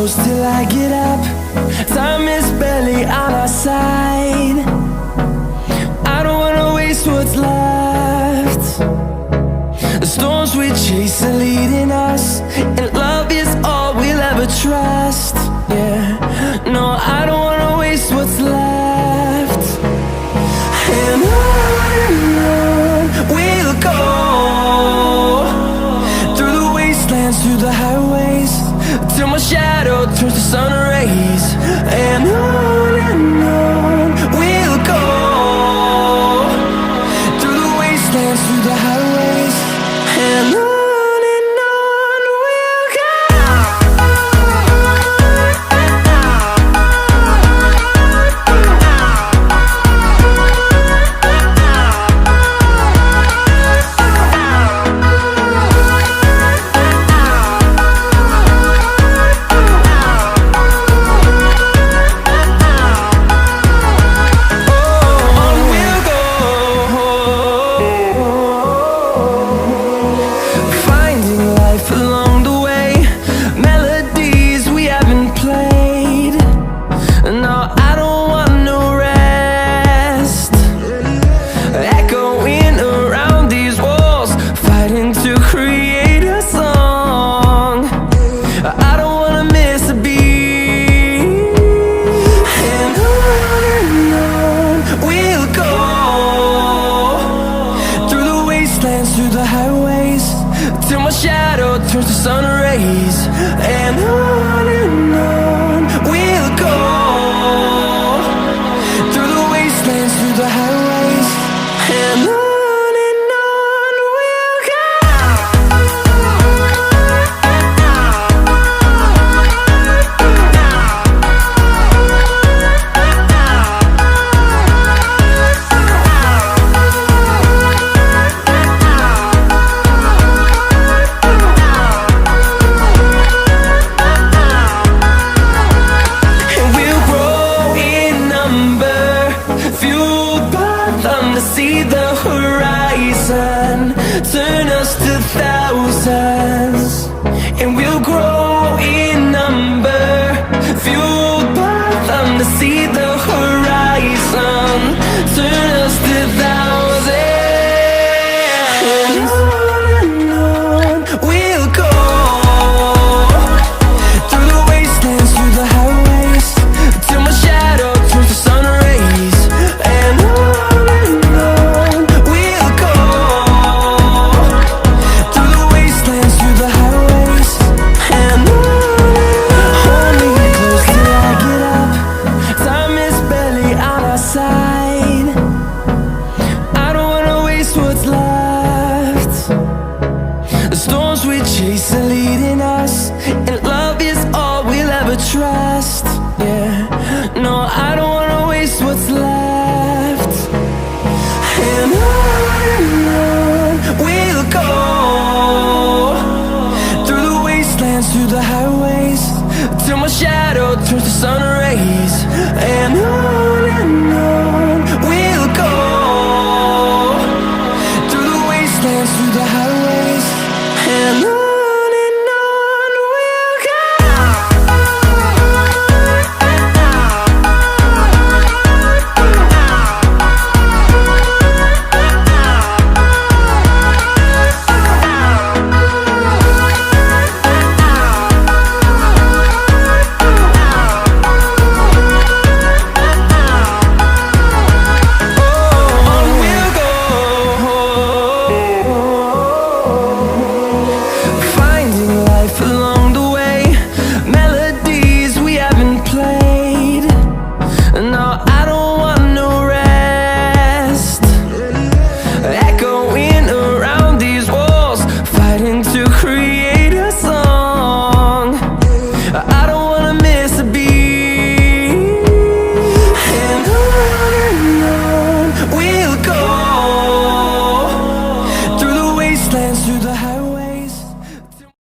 close till I get up. Time is barely on our side. I don't wanna waste what's left. The storms we chase are leading us, and love is all we'll ever trust. Yeah, no, I don't wanna waste what's left. And on we'll go, through the wastelands, through the highways, till my shadow turns to sun rays. And on we'll go, through the wastelands, through the highways, and on. Through the highways, till my shadow turns to sun rays. And on we'll go, through the wastelands, through the highways, and on we'll go. See the horizon turn us to thousands, and we'll grow in number, fueled by them. To see the horizon turn us to thousands, and on we'll go, through the wastelands, through the highways, till my shadow turns to sun rays. And chase are leading us, and love is all we'll ever trust. Yeah, no, I don't wanna waste what's left. And on we'll go, through the wastelands, through the highways, till my shadow turns to sun rays. And on